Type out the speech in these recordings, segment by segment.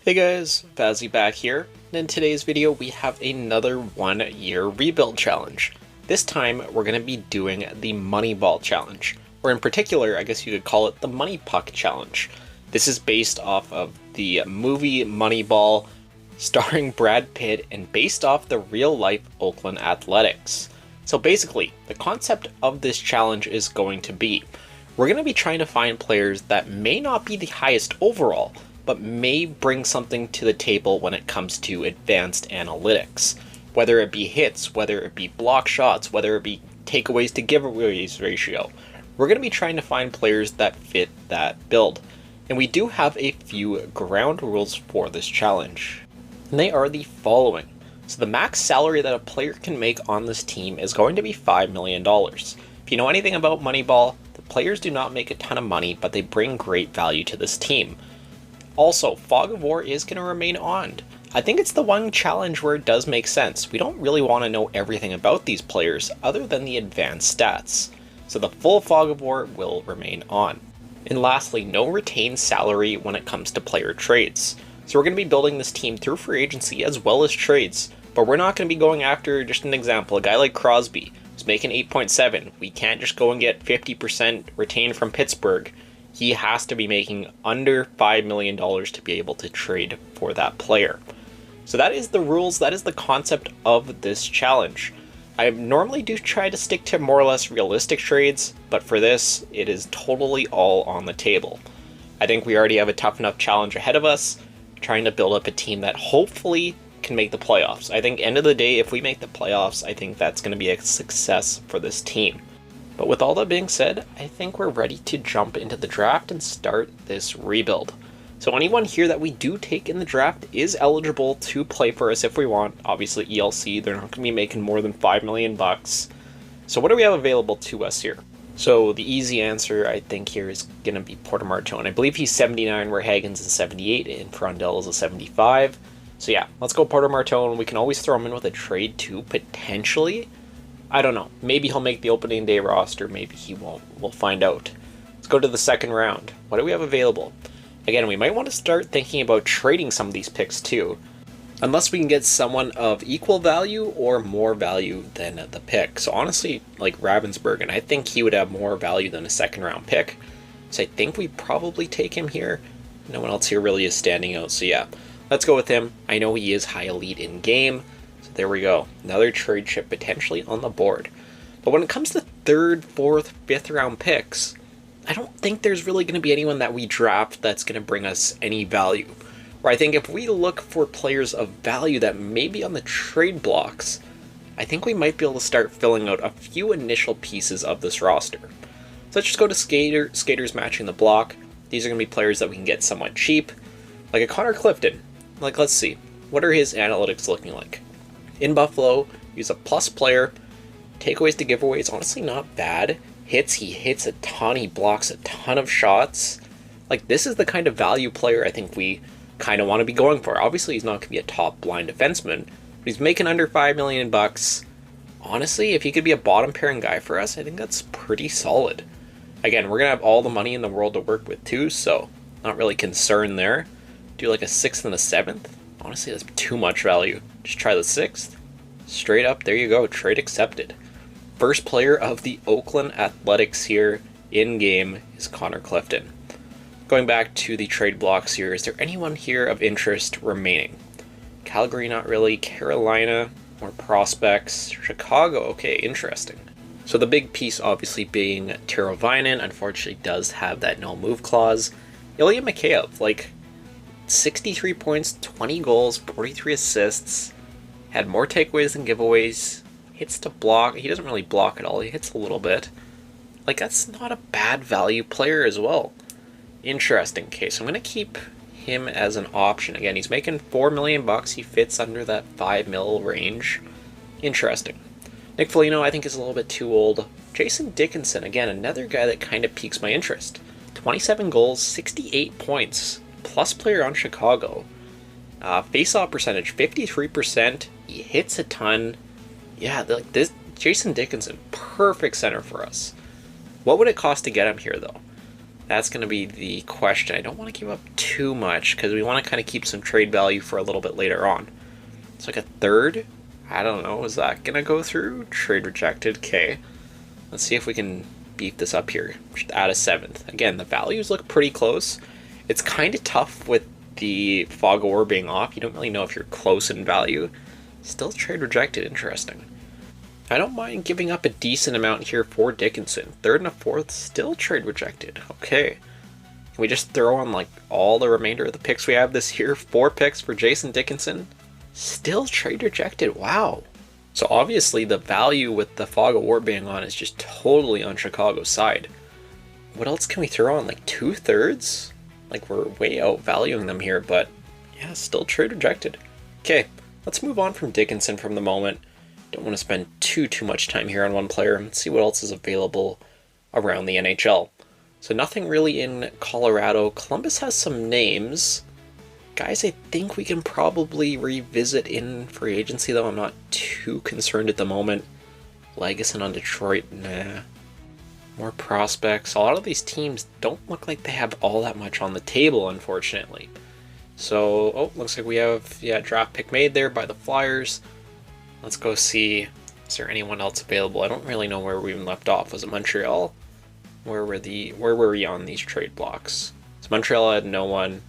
Hey guys, Fazzy back here, and in today's video we have another 1 year rebuild challenge. This time we're going to be doing the Moneyball challenge, or in particular I guess you could call it the Money Puck challenge. This is based off of the movie Moneyball, starring Brad Pitt and based off the real life Oakland Athletics. So basically, the concept of this challenge is going to be, we're going to be trying to find players that may not be the highest overall, but may bring something to the table when it comes to advanced analytics. Whether it be hits, whether it be block shots, whether it be takeaways to giveaways ratio. We're going to be trying to find players that fit that build. And we do have a few ground rules for this challenge. And they are the following. So the max salary that a player can make on this team is going to be $5 million. If you know anything about Moneyball, the players do not make a ton of money, but they bring great value to this team. Also, Fog of War is going to remain on. I think it's the one challenge where it does make sense. We don't really want to know everything about these players other than the advanced stats. So the full Fog of War will remain on. And lastly, no retained salary when it comes to player trades. So we're going to be building this team through free agency as well as trades. But we're not going to be going after, just an example, a guy like Crosby who's making 8.7. We can't just go and get 50% retained from Pittsburgh. He has to be making under $5 million to be able to trade for that player. So that is the rules, that is the concept of this challenge. I normally do try to stick to more or less realistic trades, but for this, it is totally all on the table. I think we already have a tough enough challenge ahead of us, trying to build up a team that hopefully can make the playoffs. I think end of the day, if we make the playoffs, I think that's going to be a success for this team. But with all that being said, I think we're ready to jump into the draft and start this rebuild. So anyone here that we do take in the draft is eligible to play for us if we want. Obviously ELC, they're not going to be making more than $5 million. So what do we have available to us here? So the easy answer I think here is going to be Porter Martone. I believe he's 79 where Hagen's is 78 and Frondell is a 75. So yeah, let's go Porter Martone. We can always throw him in with a trade too, potentially. I don't know. Maybe he'll make the opening day roster. Maybe he won't. We'll find out. Let's go to the second round. What do we have available? Again, we might want to start thinking about trading some of these picks too. Unless we can get someone of equal value or more value than the pick. So honestly, like Ravensburg, I think he would have more value than a second round pick. So I think we probably take him here. No one else here really is standing out. So yeah, let's go with him. I know he is high elite in game. There we go. Another trade chip potentially on the board. But when it comes to third, fourth, fifth round picks, I don't think there's really going to be anyone that we draft that's going to bring us any value. Or I think if we look for players of value that may be on the trade blocks, I think we might be able to start filling out a few initial pieces of this roster. So let's just go to skaters matching the block. These are going to be players that we can get somewhat cheap. Like a Connor Clifton. Like, let's see. What are his analytics looking like? In Buffalo, he's a plus player. Takeaways to giveaways, honestly not bad. Hits, he hits a ton, he blocks a ton of shots. Like, this is the kind of value player I think we kind of want to be going for. Obviously, he's not going to be a top blind defenseman, but he's making under $5 million. Honestly, if he could be a bottom pairing guy for us, I think that's pretty solid. Again, we're going to have all the money in the world to work with too, so not really concerned there. Do like a 6th and a 7th. Honestly, that's too much value. Just try the 6th. Straight up, there you go. Trade accepted. First player of the Oakland Athletics here in game is Connor Clifton. Going back to the trade blocks here, is there anyone here of interest remaining? Calgary, not really. Carolina, more prospects. Chicago, okay, interesting. So the big piece obviously being Tero Väinö, unfortunately does have that no move clause. Ilya Mikheyev, like 63 points, 20 goals, 43 assists, had more takeaways than giveaways, hits to block. He doesn't really block at all, he hits a little bit. Like, that's not a bad value player as well. Interesting case. I'm going to keep him as an option. Again, he's making $4 million. He fits under that 5 mil range. Interesting. Nick Foligno, I think, is a little bit too old. Jason Dickinson, again, another guy that kind of piques my interest. 27 goals, 68 points. Plus player on Chicago. Face-off percentage, 53%. He hits a ton. Yeah, like this Jason Dickinson, perfect center for us. What would it cost to get him here, though? That's going to be the question. I don't want to give up too much because we want to kind of keep some trade value for a little bit later on. It's like a third. I don't know. Is that going to go through? Trade rejected. Okay. Let's see if we can beef this up here. Just add a seventh. Again, the values look pretty close. It's kind of tough with the fog of war being off. You don't really know if you're close in value. Still trade rejected. Interesting. I don't mind giving up a decent amount here for Dickinson. Third and a fourth, still trade rejected. Okay. Can we just throw on like all the remainder of the picks we have this year? 4 picks for Jason Dickinson. Still trade rejected. Wow. So obviously the value with the fog of war being on is just totally on Chicago's side. What else can we throw on? Like 2/3? Like we're way out valuing them here, but yeah, still trade rejected. Okay, let's move on from Dickinson from the moment. Don't want to spend too much time here on one player. Let's see what else is available around the NHL. So nothing really in Colorado. Columbus has some names. Guys I think we can probably revisit in free agency, though I'm not too concerned at the moment. Legason on Detroit, nah. More prospects. A lot of these teams don't look like they have all that much on the table, unfortunately. So, oh, looks like we have, draft pick made there by the Flyers. Let's go see, is there anyone else available? I don't really know where we even left off. Was it Montreal? Where were we on these trade blocks? So Montreal had no one.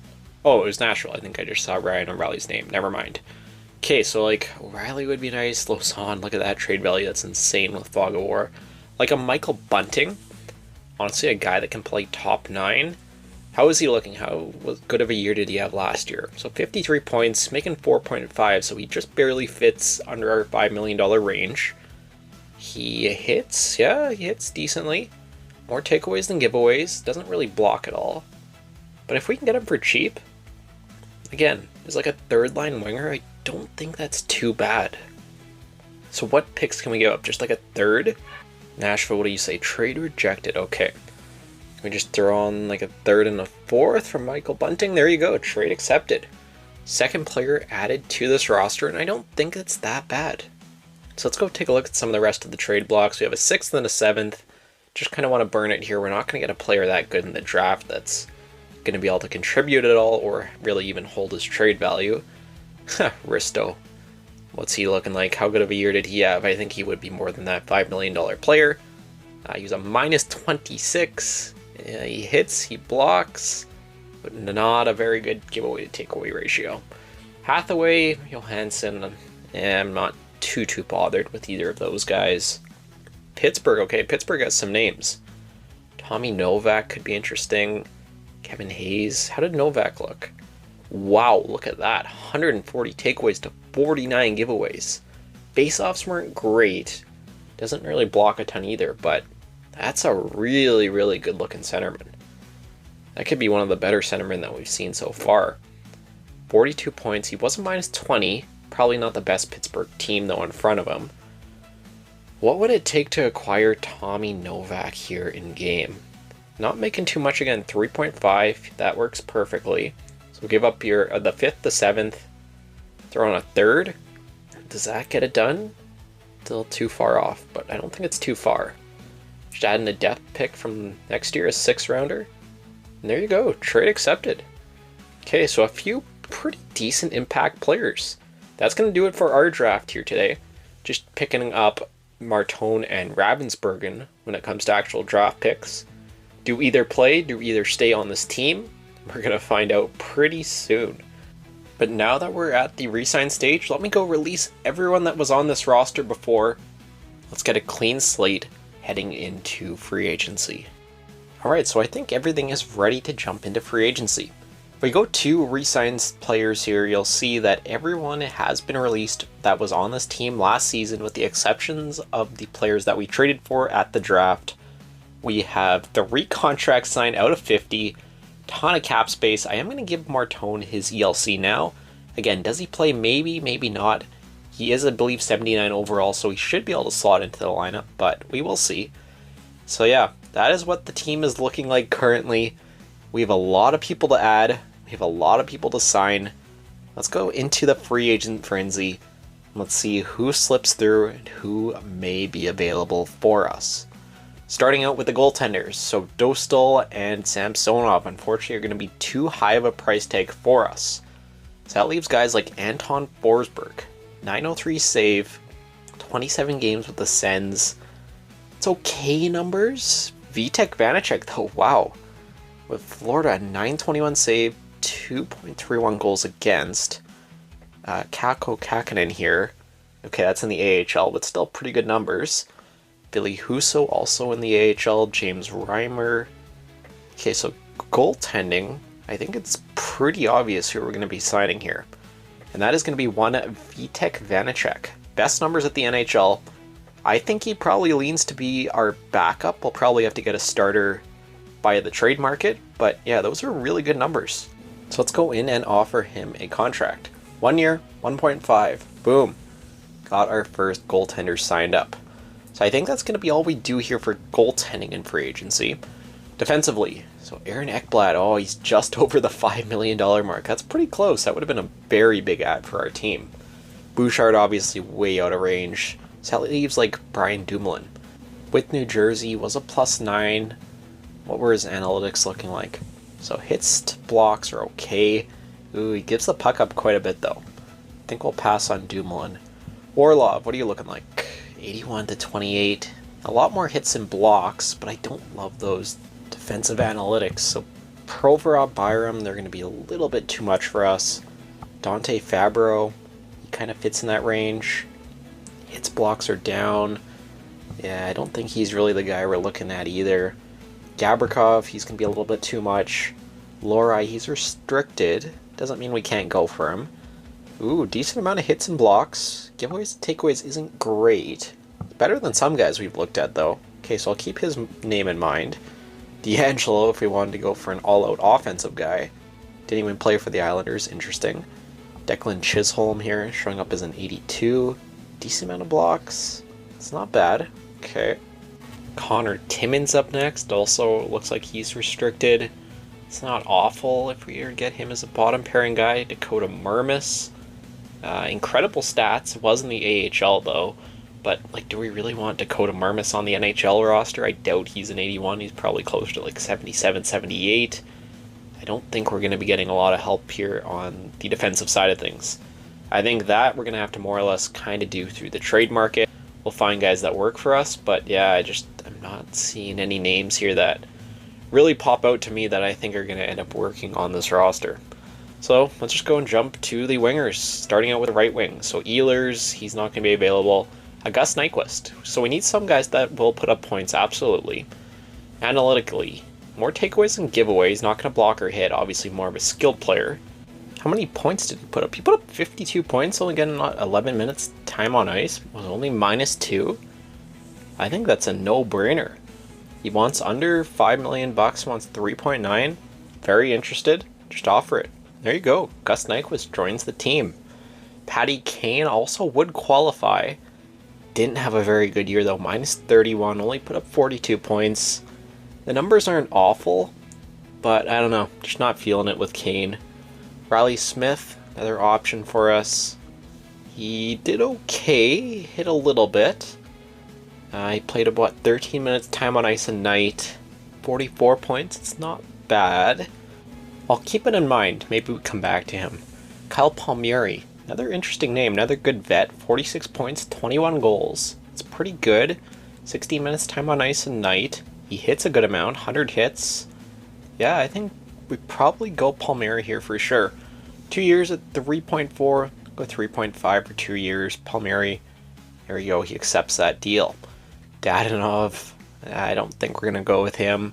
Oh, it was Nashville. I think I just saw Ryan O'Reilly's name. Never mind. Okay, so like O'Reilly would be nice. Lausanne, look at that trade value. That's insane with Fog of War. Like a Michael Bunting. Honestly, a guy that can play top 9. How is he looking? How good of a year did he have last year? So 53 points, making 4.5, so he just barely fits under our $5 million range. He hits, yeah, he hits decently. More takeaways than giveaways. Doesn't really block at all. But if we can get him for cheap, again, as like a third line winger, I don't think that's too bad. So what picks can we give up? Just like a third? Nashville, what do you say? Trade rejected, okay. Can we just throw on like a third and a fourth from Michael Bunting? There you go, trade accepted. Second player added to this roster, and I don't think it's that bad. So let's go take a look at some of the rest of the trade blocks. We have a 6th and a 7th. Just kind of want to burn it here. We're not going to get a player that good in the draft that's going to be able to contribute at all or really even hold his trade value. Risto. What's he looking like? How good of a year did he have? I think he would be more than that $5 million player. He's a minus 26. He hits, he blocks, but not a very good giveaway to takeaway ratio. Hathaway, Johansson, I'm not too bothered with either of those guys. Pittsburgh, okay, Pittsburgh has some names. Tommy Novak could be interesting. Kevin Hayes, how did Novak look? Wow, look at that. 140 takeaways to 49 giveaways. Faceoffs weren't great. Doesn't really block a ton either, but that's a really, really good looking centerman. That could be one of the better centermen that we've seen so far. 42 points. He was a minus 20. Probably not the best Pittsburgh team, though, in front of him. What would it take to acquire Tommy Novak here in game? Not making too much again. 3.5. That works perfectly. So give up your the 5th, the 7th. Throw on a 3rd. Does that get it done? Still too far off, but I don't think it's too far. Just add in a depth pick from next year, a 6th rounder. And there you go, trade accepted. Okay, so a few pretty decent impact players. That's going to do it for our draft here today. Just picking up Martone and Ravensburgen when it comes to actual draft picks. Do either play, do either stay on this team? We're going to find out pretty soon. But now that we're at the re-sign stage, let me go release everyone that was on this roster before. Let's get a clean slate heading into free agency. Alright, so I think everything is ready to jump into free agency. If we go to re-sign players here, you'll see that everyone has been released that was on this team last season with the exceptions of the players that we traded for at the draft. We have 3 contracts signed out of 50, ton of cap space. I am going to give Martone his ELC now. Again, does he play? Maybe, maybe not. He is, I believe, 79 overall, so he should be able to slot into the lineup, but we will see. So yeah, that is what the team is looking like currently. We have a lot of people to add. We have a lot of people to sign. Let's go into the free agent frenzy. Let's see who slips through and who may be available for us. Starting out with the goaltenders, so Dostal and Samsonov, unfortunately, are going to be too high of a price tag for us. So that leaves guys like Anton Forsberg, 903 save, 27 games with the Sens. It's okay numbers. Vitek Vanacek, though, wow. With Florida, 921 save, 2.31 goals against. Kakko Kakkonen here. Okay, that's in the AHL, but still pretty good numbers. Billy Husso also in the AHL. James Reimer. Okay, so goaltending, I think it's pretty obvious who we're going to be signing here. And that is going to be one Vitek Vanacek. Best numbers at the NHL. I think he probably leans to be our backup. We'll probably have to get a starter via the trade market. But yeah, those are really good numbers. So let's go in and offer him a contract. 1 year, 1.5. Boom. Got our first goaltender signed up. So I think that's going to be all we do here for goaltending in free agency. Defensively, so Aaron Ekblad, oh, he's just over the $5 million mark. That's pretty close. That would have been a very big ad for our team. Bouchard, obviously way out of range. So that leaves like Brian Dumoulin. With New Jersey was a +9. What were his analytics looking like? So hits to blocks are okay. Ooh, he gives the puck up quite a bit though. I think we'll pass on Dumoulin. Orlov, what are you looking like? 81 to 28. A lot more hits and blocks, but I don't love those defensive analytics. So Provorov, Byram, they're going to be a little bit too much for us. Dante Fabro, he kind of fits in that range. Hits, blocks are down. Yeah, I don't think he's really the guy we're looking at either. Gabrikov, he's going to be a little bit too much. Lorai, he's restricted. Doesn't mean we can't go for him. Ooh, decent amount of hits and blocks. Giveaways, takeaways isn't great. Better than some guys we've looked at, though. Okay, so I'll keep his name in mind. D'Angelo, if we wanted to go for an all-out offensive guy. Didn't even play for the Islanders. Interesting. Declan Chisholm here, showing up as an 82. Decent amount of blocks. It's not bad. Okay. Connor Timmins up next. Also looks like he's restricted. It's not awful if we were to get him as a bottom pairing guy. Dakota Murmis. Incredible stats. Was in the AHL though. But like, do we really want Dakota Murmis on the NHL roster? I doubt he's an 81. He's probably closer to like 77, 78. I don't think we're going to be getting a lot of help here on the defensive side of things. I think that we're going to have to more or less kind of do through the trade market. We'll find guys that work for us. But yeah, I'm not seeing any names here that really pop out to me that I think are going to end up working on this roster. So let's just go and jump to the wingers, starting out with the right wing. So Ehlers, he's not going to be available. Gus Nyquist. So we need some guys that will put up points, absolutely. Analytically, more takeaways and giveaways, not going to block or hit, obviously more of a skilled player. How many points did he put up? He put up 52 points, only getting 11 minutes time on ice, was only -2. I think that's a no-brainer. He wants under $5 million, wants 3.9. Very interested, just offer it. There you go, Gus Nyquist joins the team. Patty Kane also would qualify. Didn't have a very good year though, -31, only put up 42 points. The numbers aren't awful, but I don't know, just not feeling it with Kane. Riley Smith, another option for us. He did okay, hit a little bit. He played about 13 minutes time on ice a night, 44 points, it's not bad. I'll keep it in mind, maybe we come back to him. Kyle Palmieri. Another interesting name, another good vet, 46 points, 21 goals. It's pretty good. 60 minutes time on ice a night. He hits a good amount, 100 hits. Yeah, I think we probably go Palmieri here for sure. 2 years at 3.4, go 3.5 for 2 years. Palmieri, there you go, he accepts that deal. Dadonov, I don't think we're going to go with him.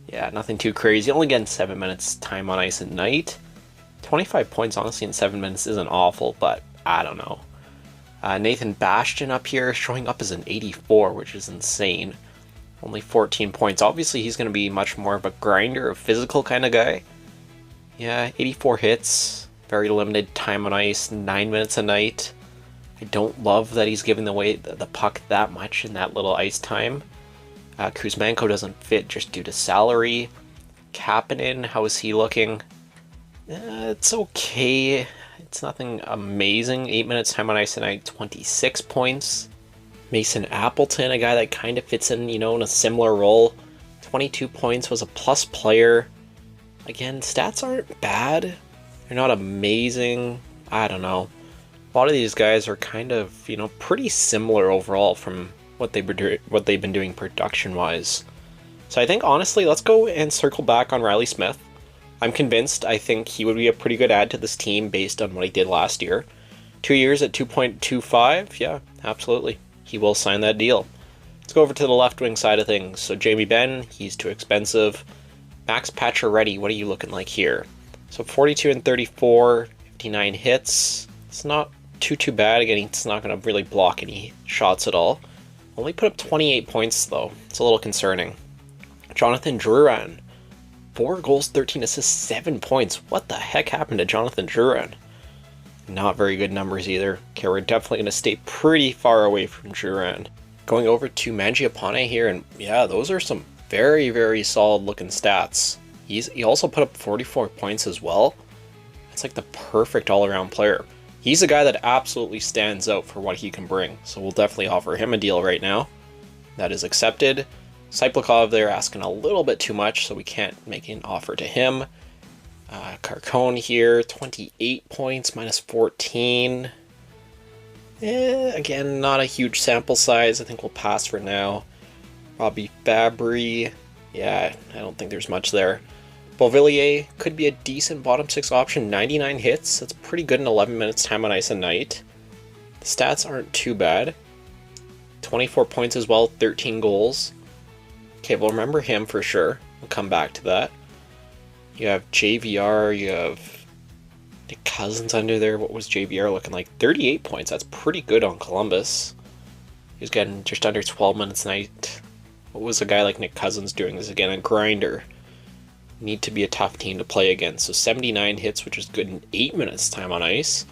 Yeah, nothing too crazy, only getting 7 minutes time on ice a night. 25 points, honestly, in 7 minutes isn't awful, but I don't know. Nathan Bastian up here, showing up as an 84, which is insane. Only 14 points. Obviously, he's going to be much more of a grinder, a physical kind of guy. Yeah, 84 hits, very limited time on ice, 9 minutes a night. I don't love that he's giving away the puck that much in that little ice time. Kuzmenko doesn't fit just due to salary. Kapanen, how is he looking? It's okay. It's nothing amazing. 8 minutes time on ice tonight, 26 points. Mason Appleton, a guy that kind of fits in, in a similar role. 22 points, was a plus player. Again, stats aren't bad. They're not amazing. I don't know. A lot of these guys are kind of, pretty similar overall from what they've been doing production-wise. So I think, honestly, let's go and circle back on Riley Smith. I'm convinced. I think he would be a pretty good add to this team based on what he did last year. 2 years at 2.25, yeah, absolutely. He will sign that deal. Let's go over to the left wing side of things. So Jamie Benn, he's too expensive. Max Pacioretty, what are you looking like here? So 42 and 34, 59 hits. It's not too bad. Again, he's not going to really block any shots at all. Only put up 28 points, though. It's a little concerning. Jonathan Drouin, 4 goals, 13 assists, 7 points. What the heck happened to Jonathan Drouin? Not very good numbers either. Okay, we're definitely going to stay pretty far away from Drouin. Going over to Mangiapane here, and yeah, those are some very, very solid looking stats. He also put up 44 points as well. That's like the perfect all-around player. He's a guy that absolutely stands out for what he can bring, so we'll definitely offer him a deal right now. That is accepted. Cyplikov, they're asking a little bit too much, so we can't make an offer to him. Carcone here, 28 points, minus 14. Again, not a huge sample size. I think we'll pass for now. Robbie Fabry, yeah, I don't think there's much there. Beauvillier could be a decent bottom 6 option. 99 hits, that's pretty good in 11 minutes time on ice a night. The stats aren't too bad. 24 points as well, 13 goals. Okay, we'll remember him for sure. We'll come back to that. You have JVR, you have Nick Cousins under there. What was JVR looking like? 38 points, that's pretty good on Columbus. He was getting just under 12 minutes a night. What was a guy like Nick Cousins doing? This again, a grinder. Need to be a tough team to play against. So 79 hits, which is good in 8 minutes time on ice.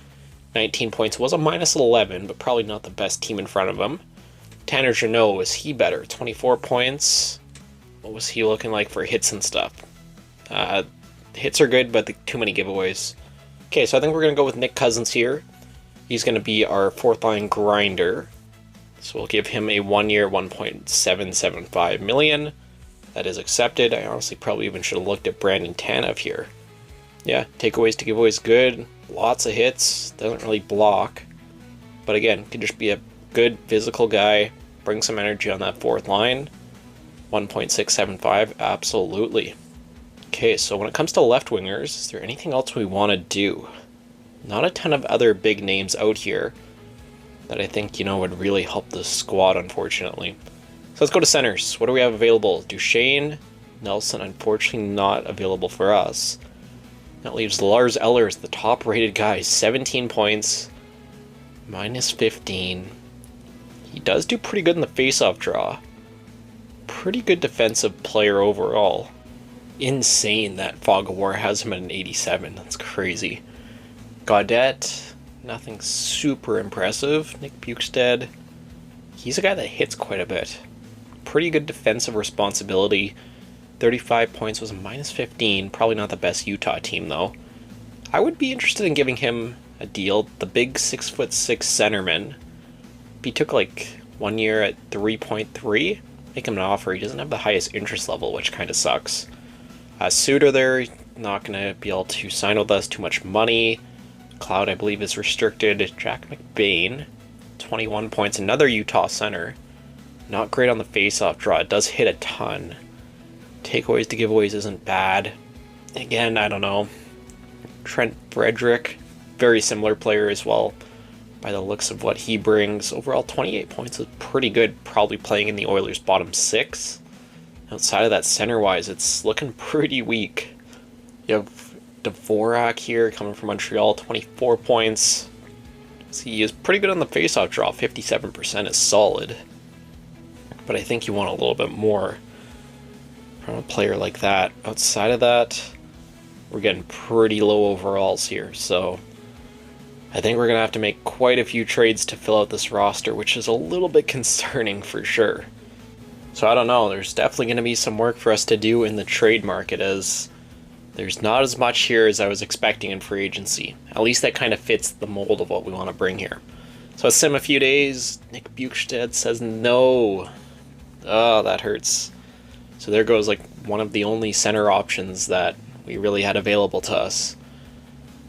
19 points, was a minus 11, but probably not the best team in front of him. Tanner Jeannot, was he better? 24 points. What was he looking like for hits and stuff? Hits are good, but too many giveaways. Okay, so I think we're going to go with Nick Cousins here. He's going to be our 4th line grinder. So we'll give him a 1 year, $1.775 million. That is accepted. I honestly probably even should have looked at Brandon Tanev here. Yeah, takeaways to giveaways good. Lots of hits. Doesn't really block. But again, could just be a good physical guy. Bring some energy on that 4th line. 1.675, absolutely. Okay, so when it comes to left wingers, is there anything else we want to do? Not a ton of other big names out here that I think, would really help the squad, unfortunately. So let's go to centers. What do we have available? Duchesne, Nelson, unfortunately not available for us. That leaves Lars Eller as the top-rated guy. 17 points, minus 15. He does do pretty good in the face-off draw. Pretty good defensive player overall. Insane that Fog of War has him at an 87. That's crazy. Gaudette, nothing super impressive. Nick Bukestad, he's a guy that hits quite a bit. Pretty good defensive responsibility. 35 points, was a minus 15. Probably not the best Utah team, though. I would be interested in giving him a deal. The big 6'6" centerman. He took like 1 year at 3.3. Make him an offer. He doesn't have the highest interest level, which kind of sucks. Suter there, not going to be able to sign with us. Too much money. Cloud, I believe, is restricted. Jack McBain, 21 points. Another Utah center. Not great on the face-off draw. It does hit a ton. Takeaways to giveaways isn't bad. Again, I don't know. Trent Frederick, very similar player as well by the looks of what he brings. Overall, 28 points is pretty good, probably playing in the Oilers' bottom 6. Outside of that, center-wise, it's looking pretty weak. You have Dvorak here, coming from Montreal, 24 points. So he is pretty good on the face-off draw, 57% is solid. But I think you want a little bit more from a player like that. Outside of that, we're getting pretty low overalls here, so I think we're going to have to make quite a few trades to fill out this roster, which is a little bit concerning for sure. So I don't know, there's definitely going to be some work for us to do in the trade market, as there's not as much here as I was expecting in free agency. At least that kind of fits the mold of what we want to bring here. So I sim a few days. Nick Bukestad says no. Oh, that hurts. So there goes like one of the only center options that we really had available to us.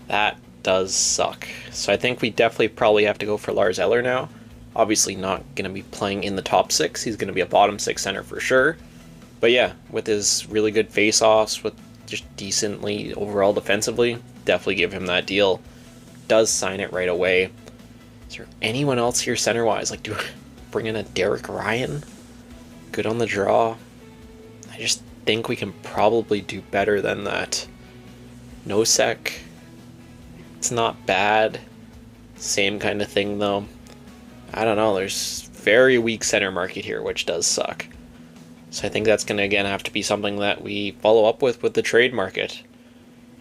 That does suck. So I think we definitely probably have to go for Lars Eller now. Obviously not going to be playing in the top 6. He's going to be a bottom 6 center for sure. But yeah, with his really good face-offs, with just decently overall defensively, definitely give him that deal. Does sign it right away. Is there anyone else here center-wise? Like, do I bring in a Derek Ryan? Good on the draw. I just think we can probably do better than that. Nosek. It's not bad. Same kind of thing, though. I don't know. There's very weak center market here, which does suck. So I think that's going to, again, have to be something that we follow up with the trade market.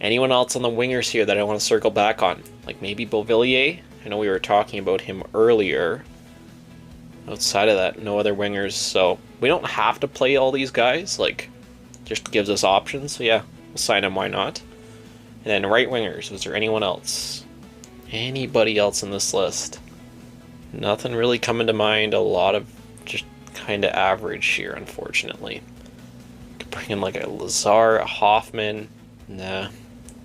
Anyone else on the wingers here that I want to circle back on? Like maybe Beauvillier? I know we were talking about him earlier. Outside of that, no other wingers. So we don't have to play all these guys. Like, just gives us options. So yeah, we'll sign him. Why not? And then right wingers. Was there anyone else? Anybody else in this list? Nothing really coming to mind. A lot of just kind of average here, unfortunately. Could bring in like a Lazar, a Hoffman. Nah,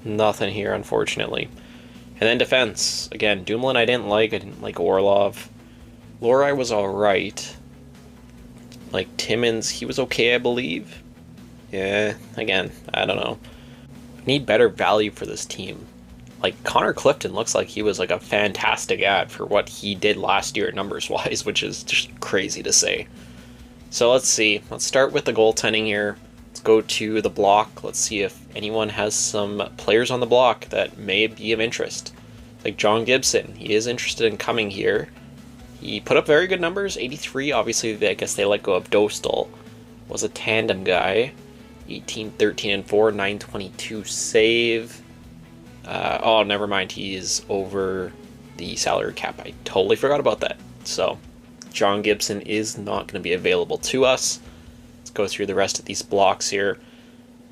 nothing here, unfortunately. And then defense. Again, Dumoulin I didn't like Orlov. Lohrei was alright. Like Timmins, he was okay, I believe. Yeah, again, I don't know. Need better value for this team. Like Connor Clifton looks like he was like a fantastic ad for what he did last year numbers wise, which is just crazy to say. So let's see. Let's start with the goaltending here. Let's go to the block. Let's see if anyone has some players on the block that may be of interest. Like John Gibson, he is interested in coming here. He put up very good numbers, 83. Obviously, I guess they let go of Dostal. Was a tandem guy. 18, 13, and 4, 922 save. Oh, never mind. He is over the salary cap. I totally forgot about that. So, John Gibson is not going to be available to us. Let's go through the rest of these blocks here.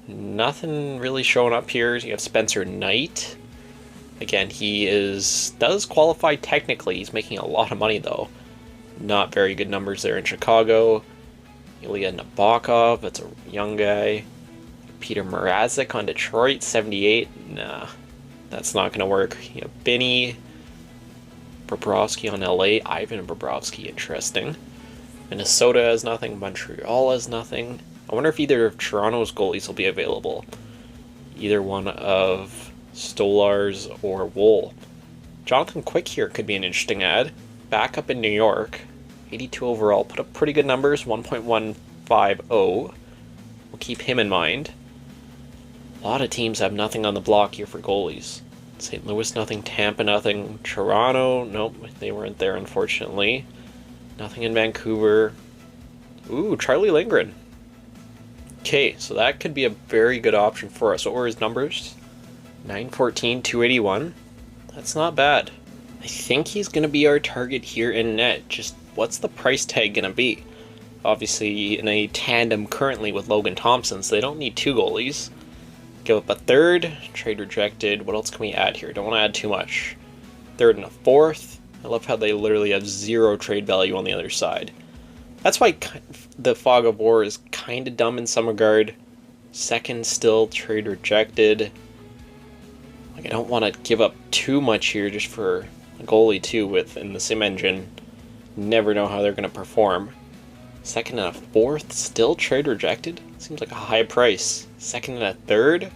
Nothing really showing up here. You have Spencer Knight. Again, he does qualify technically. He's making a lot of money, though. Not very good numbers there in Chicago. Ilya Nabokov, that's a young guy. Peter Mrazek on Detroit, 78. Nah, that's not going to work. You know, Benny Bobrovsky on LA. Ivan Bobrovsky, interesting. Minnesota has nothing. Montreal has nothing. I wonder if either of Toronto's goalies will be available. Either one of Stolarz or Wool. Jonathan Quick here could be an interesting ad. Back up in New York. 82 overall. Put up pretty good numbers. 1.150. We'll keep him in mind. A lot of teams have nothing on the block here for goalies. St. Louis nothing. Tampa nothing. Toronto, nope. They weren't there, unfortunately. Nothing in Vancouver. Ooh, Charlie Lindgren. Okay, so that could be a very good option for us. What were his numbers? 914, 281. That's not bad. I think he's going to be our target here in net. Just what's the price tag going to be? Obviously, in a tandem currently with Logan Thompson, so they don't need two goalies. Give up a third. Trade rejected. What else can we add here? Don't want to add too much. Third and a fourth. I love how they literally have zero trade value on the other side. That's why the Fog of War is kind of dumb in some regard. Second still trade rejected. Like, I don't want to give up too much here just for a goalie too in the sim engine. Never know how they're going to perform. Second and a fourth, still trade rejected? Seems like a high price. Second and a third?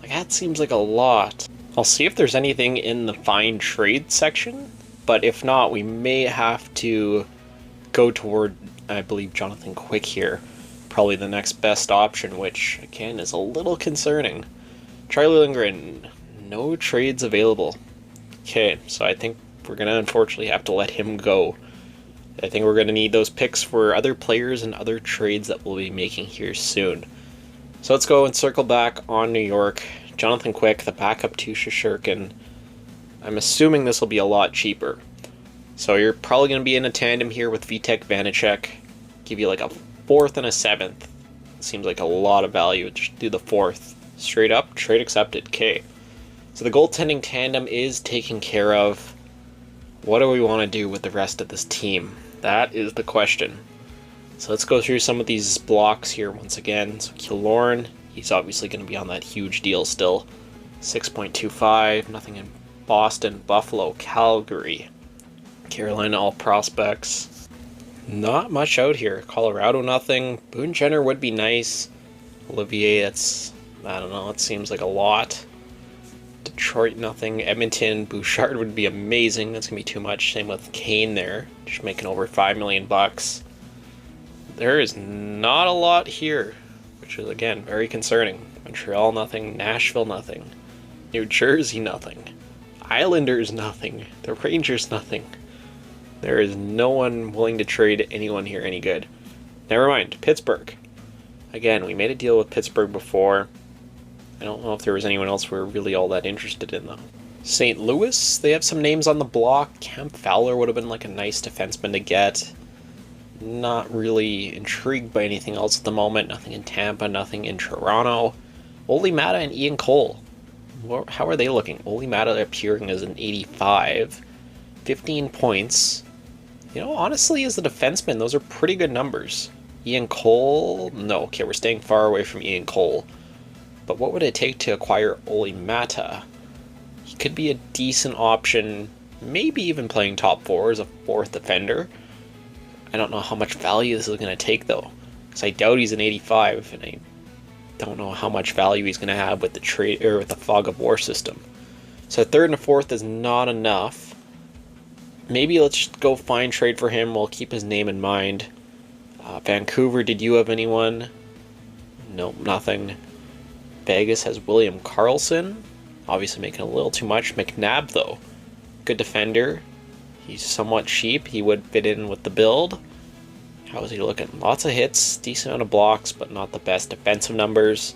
Like, that seems like a lot. I'll see if there's anything in the fine trade section, but if not, we may have to go toward, I believe, Jonathan Quick here. Probably the next best option, which, again, is a little concerning. Charlie Lindgren, no trades available. Okay, so I think we're going to unfortunately have to let him go. I think we're going to need those picks for other players and other trades that we'll be making here soon. So let's go and circle back on New York. Jonathan Quick, the backup to Shesterkin. I'm assuming this will be a lot cheaper. So you're probably going to be in a tandem here with Vitek Vanacek. Give you like a fourth and a seventh. Seems like a lot of value. Just do the fourth. Straight up, trade accepted. Okay. So the goaltending tandem is taken care of. what do we want to do with the rest of this team? That is the question. So let's go through some of these blocks here once again. So Killorn, he's obviously going to be on that huge deal still. 6.25, nothing in Boston, Buffalo, Calgary, Carolina, all prospects. Not much out here. Colorado, nothing. Boone Jenner would be nice. Olivier, that's, I don't know, it seems like a lot. Detroit, nothing. Edmonton, Bouchard would be amazing. That's going to be too much. Same with Kane there. Just making over $5 million. There is not a lot here, which is, again, very concerning. Montreal, nothing. Nashville, nothing. New Jersey, nothing. Islanders, nothing. The Rangers, nothing. There is no one willing to trade anyone here any good. Never mind. Pittsburgh. Again, we made a deal with Pittsburgh before. I don't know if there was anyone else we were really all that interested in, though. St. Louis, they have some names on the block. Cam Fowler would have been like a nice defenseman to get. Not really intrigued by anything else at the moment. Nothing in Tampa, nothing in Toronto. Olli Mata and Ian Cole. How are they looking? Olli Mata appearing as an 85. 15 points. You know, honestly, as a defenseman, those are pretty good numbers. Ian Cole? No, okay, we're staying far away from Ian Cole. But what would it take to acquire Olli Mata? He could be a decent option, maybe even playing top four as a fourth defender. I don't know how much value this is going to take, though, because I doubt he's an 85, and I don't know how much value he's going to have with the trade or with the fog of war system. So a third and a fourth is not enough. Maybe let's just go find trade for him. We'll keep his name in mind. Vancouver, did you have anyone? Nope, nothing. Vegas has William Karlsson. Obviously making a little too much. McNabb, though. Good defender. He's somewhat cheap. He would fit in with the build. How is he looking? Lots of hits, decent amount of blocks, but not the best defensive numbers.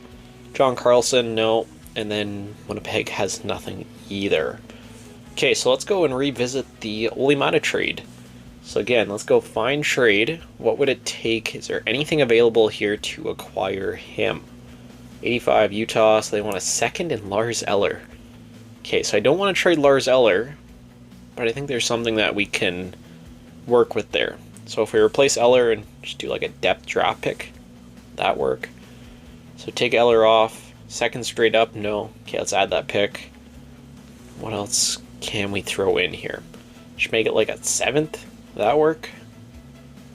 John Carlson, no. And then Winnipeg has nothing either. Okay, so let's go and revisit the Olli Mata trade. So again, let's go find trade. What would it take? Is there anything available here to acquire him? 85 Utah, so they want a second and Lars Eller. Okay, so I don't want to trade Lars Eller, but I think there's something that we can work with there. So if we replace Eller and just do like a depth draft pick, that work. So take Eller off. Second straight up, no. Okay, let's add that pick. What else can we throw in here? Just make it like a 7th. That work?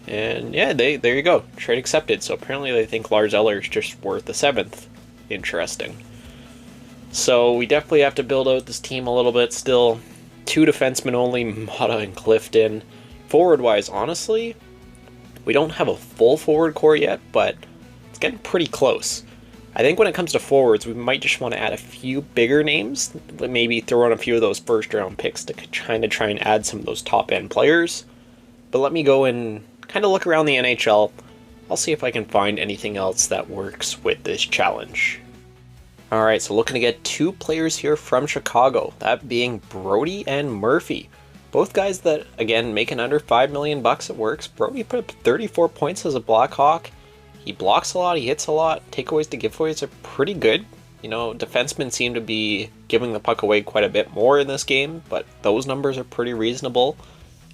And yeah, there you go. Trade accepted. So apparently they think Lars Eller is just worth the 7th. Interesting. So we definitely have to build out this team a little bit still. 2 defensemen only, Mata and Clifton. Forward-wise, honestly, we don't have a full forward core yet, but it's getting pretty close. I think when it comes to forwards, we might just want to add a few bigger names. Maybe throw in a few of those first-round picks to try and add some of those top-end players. But let me go and kind of look around the NHL. I'll see if I can find anything else that works with this challenge. Alright, so looking to get 2 players here from Chicago, that being Brody and Murphy. Both guys that, again, making under $5 million it works. Brody put up 34 points as a Blackhawk. He blocks a lot, he hits a lot. Takeaways to giveaways are pretty good. You know, defensemen seem to be giving the puck away quite a bit more in this game, but those numbers are pretty reasonable.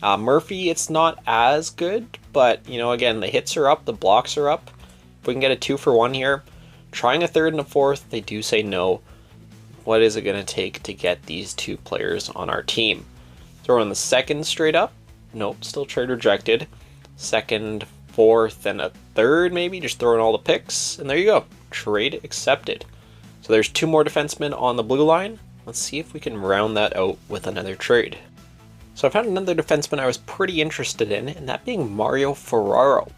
Murphy, it's not as good, but, you know, again, the hits are up, the blocks are up. If we can get a 2-for-1 here. Trying a third and a fourth, they do say no. What is it going to take to get these 2 players on our team? Throw in the second straight up. Nope, still trade rejected. Second, fourth, and a third maybe. Just throw in all the picks, and there you go. Trade accepted. So there's 2 more defensemen on the blue line. Let's see if we can round that out with another trade. So I found another defenseman I was pretty interested in, and that being Mario Ferraro.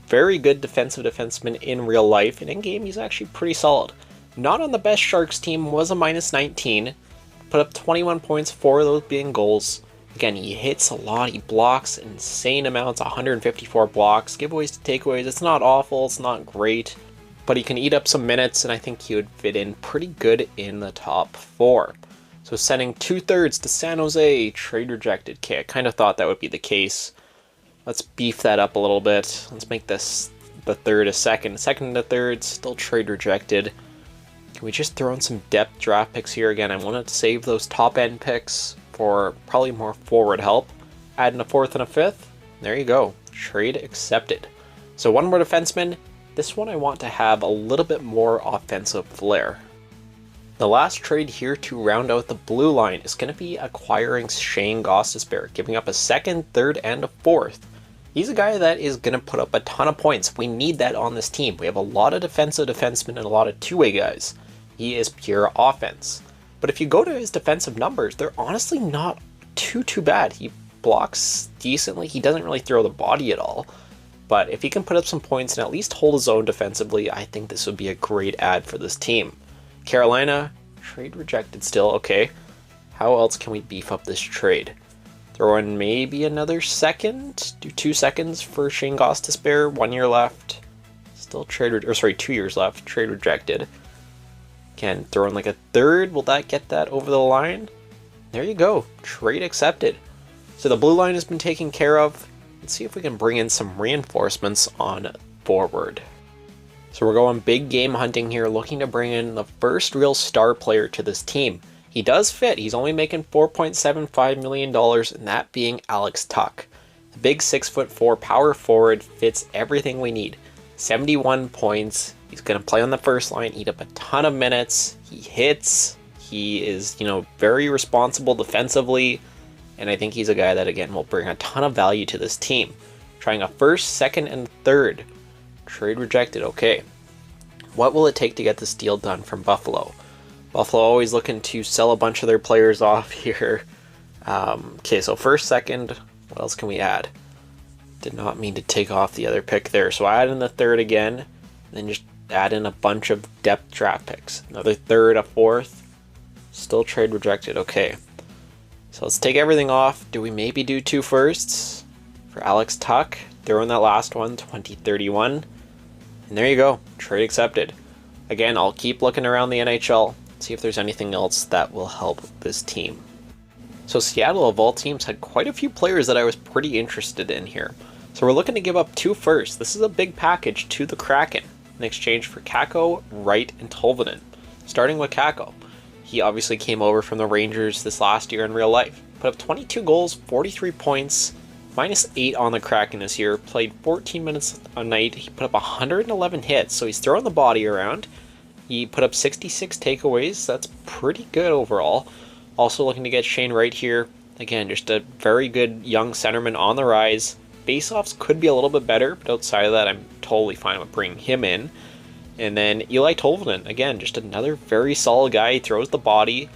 Very good defensive defenseman in real life, and in game he's actually pretty solid. Not on the best Sharks team, was a -19. Put up 21 points, 4 of those being goals. Again, he hits a lot, he blocks insane amounts, 154 blocks. Giveaways to takeaways, it's not awful, it's not great, but he can eat up some minutes, and I think he would fit in pretty good in the top 4. So sending 2/3 to San Jose, trade rejected. Okay, I kind of thought that would be the case. Let's beef that up a little bit. Let's make this the third a second. Second and a third, still trade rejected. Can we just throw in some depth draft picks here again? I wanted to save those top end picks. for probably more forward help. Add in a fourth and a fifth. There you go. Trade accepted. So one more defenseman. This one I want to have a little bit more offensive flair. The last trade here to round out the blue line is going to be acquiring Shane Gostisbehere, giving up a second, third, and a fourth. He's a guy that is going to put up a ton of points. We need that on this team. We have a lot of defensive defensemen and a lot of two-way guys. He is pure offense. But if you go to his defensive numbers, they're honestly not too bad. He blocks decently. He doesn't really throw the body at all. But if he can put up some points and at least hold his own defensively, I think this would be a great add for this team. Carolina, trade rejected still. Okay, how else can we beef up this trade? Throw in maybe another second? Do 2 seconds for Shane Gostisbehere, 1 year left. Still 2 years left, trade rejected. Can throw in like a third, will that get that over the line? There you go, trade accepted. So the blue line has been taken care of. Let's see if we can bring in some reinforcements on forward. So we're going big game hunting here, looking to bring in the first real star player to this team. He does fit. He's only making $4.75 million, and that being Alex Tuch. The big 6'4" power forward fits everything we need. 71 points. He's going to play on the first line, eat up a ton of minutes. He hits. He is, very responsible defensively. And I think he's a guy that, again, will bring a ton of value to this team. Trying a first, second, and third. Trade rejected. Okay. What will it take to get this deal done from Buffalo? Buffalo always looking to sell a bunch of their players off here. Okay, so first, second, what else can we add? Did not mean to take off the other pick there. So add in the third again, and then just add in a bunch of depth draft picks. Another third, a fourth. Still trade rejected. Okay. So let's take everything off. Do we maybe do 2 firsts for Alex Tuch? Throw in that last one, 2031. And there you go, trade accepted. Again, I'll keep looking around the NHL, see if there's anything else that will help this team. So Seattle, of all teams, had quite a few players that I was pretty interested in here. So we're looking to give up 2 firsts. This is a big package to the Kraken in exchange for Kakko, Wright, and Tolvanen. Starting with Kakko. He obviously came over from the Rangers this last year in real life. Put up 22 goals, 43 points, -8 on the Kraken this year, played 14 minutes a night. He put up 111 hits, so he's throwing the body around. He put up 66 takeaways. That's pretty good overall. Also looking to get Shane Wright here. Again, just a very good young centerman on the rise. Faceoffs could be a little bit better, but outside of that, I'm totally fine with bringing him in. And then Eli Tolvanen, again, just another very solid guy. He throws the body.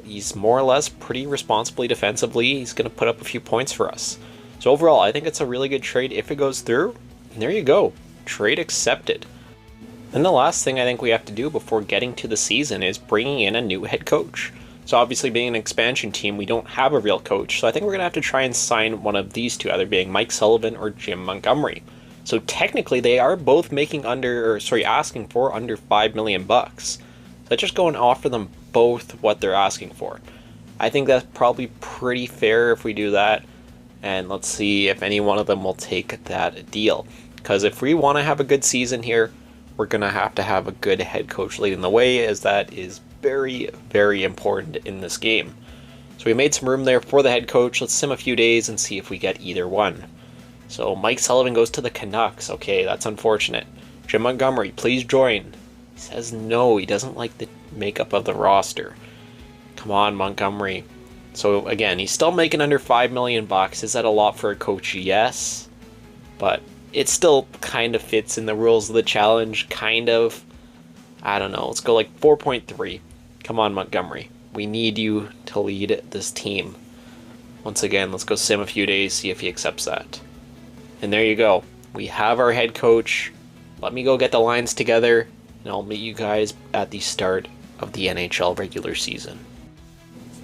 He's more or less pretty responsibly defensively. He's going to put up a few points for us. So overall, I think it's a really good trade if it goes through. And there you go. Trade accepted. Then the last thing I think we have to do before getting to the season is bringing in a new head coach. So obviously being an expansion team, we don't have a real coach. So I think we're going to have to try and sign one of these two, either being Mike Sullivan or Jim Montgomery. So technically they are both asking for under $5 million. So let's just go and offer them both what they're asking for. I think that's probably pretty fair if we do that. And let's see if any one of them will take that deal. Because if we want to have a good season here, we're going to have a good head coach leading the way, as that is very, very important in this game. So we made some room there for the head coach. Let's sim a few days and see if we get either one. So Mike Sullivan goes to the Canucks. Okay, that's unfortunate. Jim Montgomery, please join. He says no, he doesn't like the makeup of the roster. Come on, Montgomery. So again, he's still making under $5 million. Is that a lot for a coach? Yes. But it still kind of fits in the rules of the challenge, kind of. I don't know. Let's go like 4.3. Come on, Montgomery. We need you to lead this team. Once again, let's go sim a few days, see if he accepts that. And there you go. We have our head coach. Let me go get the lines together, and I'll meet you guys at the start of the NHL regular season.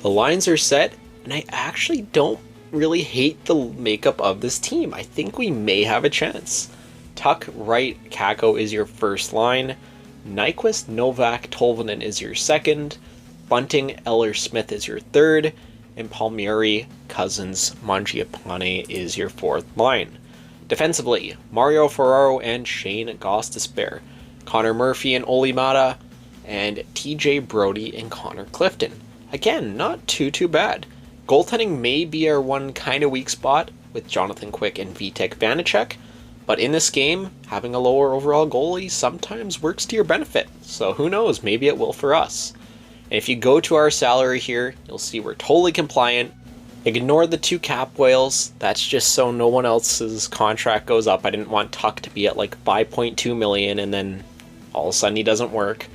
The lines are set, and I actually don't really hate the makeup of this team. I think we may have a chance. Tuch, Wright, Kakko is your first line. Nyquist, Novak, Tolvanen is your second. Bunting, Eller, Smith is your third. And Palmieri, Cousins, Mangiapane is your fourth line. Defensively, Mario Ferraro and Shane Gostisbehere. Connor Murphy and Olli Mata. And TJ Brody and Connor Clifton. Again, not too bad. Goaltending may be our one kind of weak spot with Jonathan Quick and Vitek Vanacek, but in this game, having a lower overall goalie sometimes works to your benefit, so who knows, maybe it will for us. And if you go to our salary here, you'll see we're totally compliant. Ignore the 2 cap whales, that's just so no one else's contract goes up. I didn't want Tuck to be at like 5.2 million and then all of a sudden he doesn't work.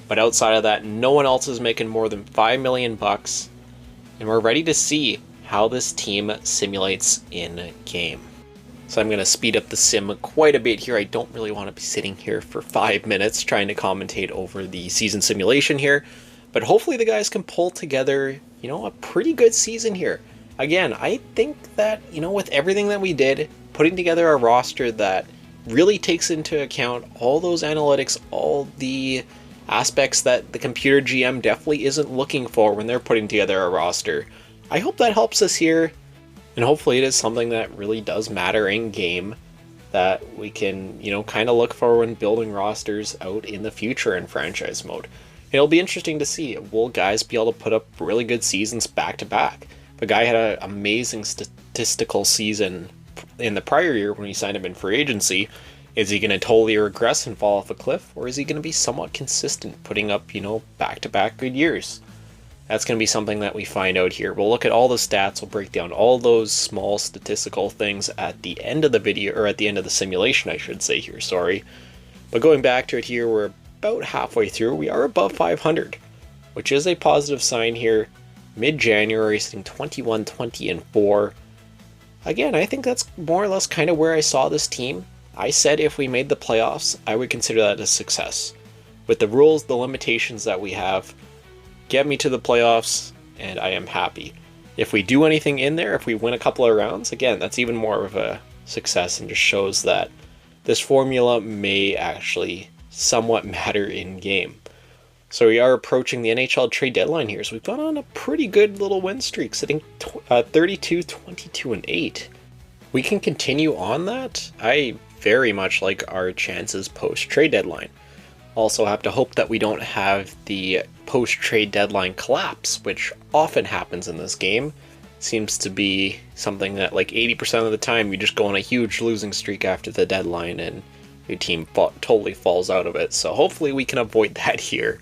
But outside of that, no one else is making more than $5 million bucks. And we're ready to see how this team simulates in game. So I'm going to speed up the sim quite a bit here. I don't really want to be sitting here for 5 minutes trying to commentate over the season simulation here. But hopefully the guys can pull together, a pretty good season here. Again, I think that, with everything that we did, putting together a roster that really takes into account all those analytics, all the aspects that the computer GM definitely isn't looking for when they're putting together a roster. I hope that helps us here, and hopefully it is something that really does matter in game that we can, kind of look for when building rosters out in the future in franchise mode. It'll be interesting to see, will guys be able to put up really good seasons back to back? The guy had an amazing statistical season in the prior year when he signed him in free agency. Is he going to totally regress and fall off a cliff, or is he going to be somewhat consistent, putting up, back-to-back good years? That's going to be something that we find out here. We'll look at all the stats, we'll break down all those small statistical things at the end of the video, or at the end of the simulation, I should say here, sorry. But going back to it here, we're about halfway through. We are above 500, which is a positive sign here. Mid-January, sitting 21-20-4. Again, I think that's more or less kind of where I saw this team. I said if we made the playoffs, I would consider that a success. With the rules, the limitations that we have, get me to the playoffs, and I am happy. If we do anything in there, if we win a couple of rounds, again, that's even more of a success and just shows that this formula may actually somewhat matter in game. So we are approaching the NHL trade deadline here, so we've gone on a pretty good little win streak, sitting 32-22-8. We can continue on that. I very much like our chances post-trade deadline. Also have to hope that we don't have the post-trade deadline collapse, which often happens in this game. Seems to be something that like 80% of the time you just go on a huge losing streak after the deadline and your team totally falls out of it. So hopefully we can avoid that here,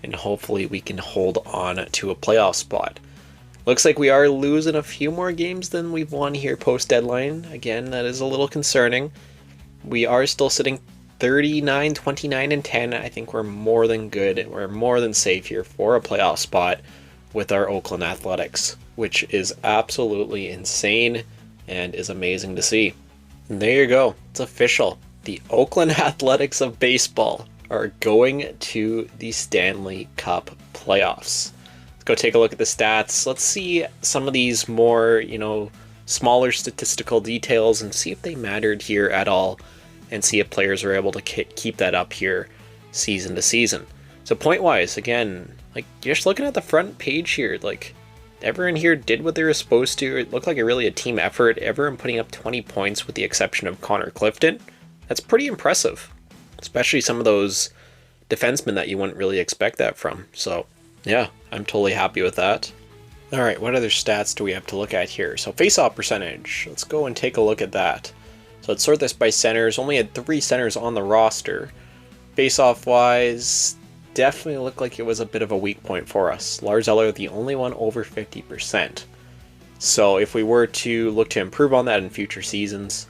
and hopefully we can hold on to a playoff spot. Looks like we are losing a few more games than we've won here post-deadline. Again, that is a little concerning. We are still sitting 39, 29, and 10. I think we're more than good. We're more than safe here for a playoff spot with our Oakland Athletics, which is absolutely insane and is amazing to see. And there you go. It's official. The Oakland Athletics of baseball are going to the Stanley Cup playoffs. Let's go take a look at the stats. Let's see some of these more, smaller statistical details and see if they mattered here at all, and see if players are able to keep that up here season to season. So point-wise, again, like just looking at the front page here, like everyone here did what they were supposed to. It looked like a team effort. Everyone putting up 20 points with the exception of Connor Clifton. That's pretty impressive, especially some of those defensemen that you wouldn't really expect that from. So yeah, I'm totally happy with that. All right, what other stats do we have to look at here? So face-off percentage, let's go and take a look at that. So let's sort this by centers. Only had 3 centers on the roster. Face-off wise, definitely looked like it was a bit of a weak point for us. Lars Eller, the only one over 50%. So if we were to look to improve on that in future seasons,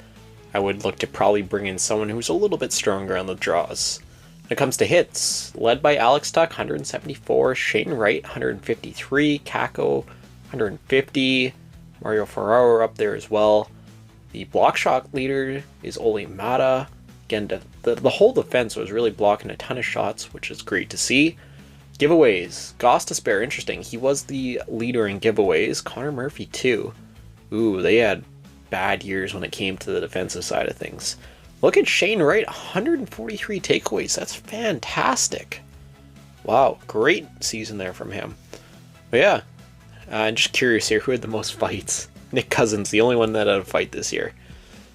I would look to probably bring in someone who's a little bit stronger on the draws. When it comes to hits, led by Alex Tuck, 174, Shane Wright, 153, Kako, 150, Mario Ferraro up there as well. The block shot leader is Ole Mata. Again, the whole defense was really blocking a ton of shots, which is great to see. Giveaways, Gostisbehere, interesting. He was the leader in giveaways. Connor Murphy too. Ooh, they had bad years when it came to the defensive side of things. Look at Shane Wright, 143 takeaways. That's fantastic. Wow, great season there from him. But yeah, I'm just curious here, who had the most fights? Nick Cousins, the only one that had a fight this year.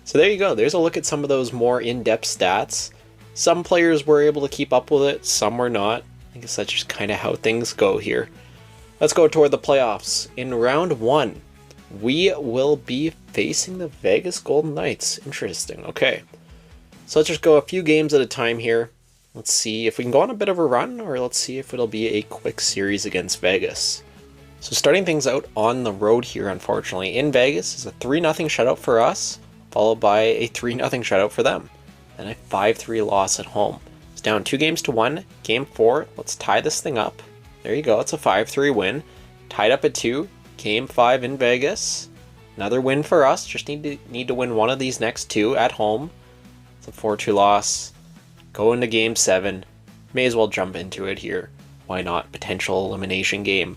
So there you go. There's a look at some of those more in-depth stats. Some players were able to keep up with it, some were not. I guess that's just kind of how things go here. Let's go toward the playoffs. In round 1, we will be facing the Vegas Golden Knights. Interesting. Okay. So let's just go a few games at a time here. Let's see if we can go on a bit of a run, or let's see if it'll be a quick series against Vegas. So starting things out on the road here, unfortunately, in Vegas is a 3-0 shutout for us, followed by a 3-0 shutout for them, and a 5-3 loss at home. It's down 2-1. Game 4, let's tie this thing up. There you go, it's a 5-3 win. Tied up at 2. Game 5 in Vegas. Another win for us, just need to win one of these next 2 at home. It's a 4-2 loss. Go into Game 7. May as well jump into it here. Why not? Potential elimination game.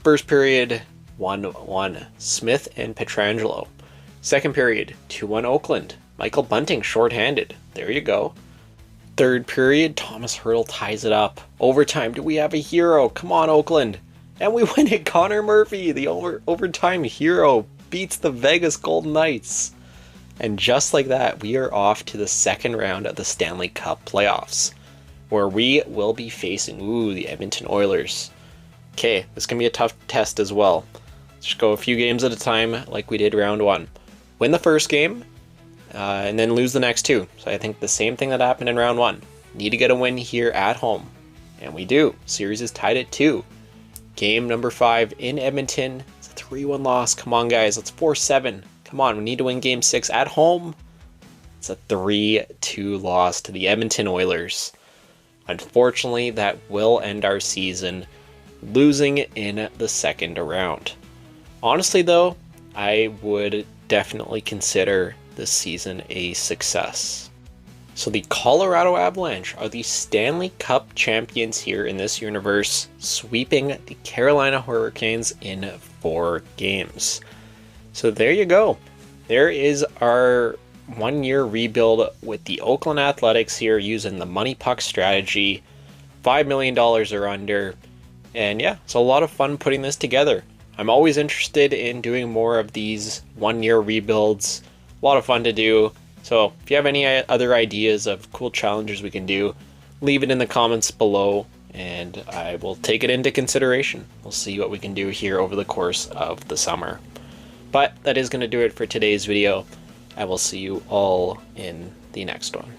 First period, 1-1. Smith and Pietrangelo. Second period, 2-1 Oakland. Michael Bunting shorthanded. There you go. Third period, Thomas Hertl ties it up. Overtime, do we have a hero? Come on, Oakland. And we win it. Connor Murphy, the overtime hero, beats the Vegas Golden Knights. And just like that, we are off to the second round of the Stanley Cup playoffs, where we will be facing, the Edmonton Oilers. Okay, this can be a tough test as well. Let's just go a few games at a time like we did round 1. Win the first game, and then lose the next 2. So I think the same thing that happened in round 1. Need to get a win here at home. And we do. Series is tied at 2. Game number 5 in Edmonton. It's a 3-1 loss. Come on, guys. Let's 4-7. Come on, we need to win Game 6 at home. It's a 3-2 loss to the Edmonton Oilers. Unfortunately, that will end our season, losing in the second round. Honestly, though, I would definitely consider this season a success. So the Colorado Avalanche are the Stanley Cup champions here in this universe, sweeping the Carolina Hurricanes in 4 games. So there you go. There is our 1-year rebuild with the Oakland Athletics here using the money puck strategy. $5 million or under. And yeah, it's a lot of fun putting this together. I'm always interested in doing more of these 1-year rebuilds. A lot of fun to do. So if you have any other ideas of cool challenges we can do, leave it in the comments below and I will take it into consideration. We'll see what we can do here over the course of the summer. But that is going to do it for today's video. I will see you all in the next one.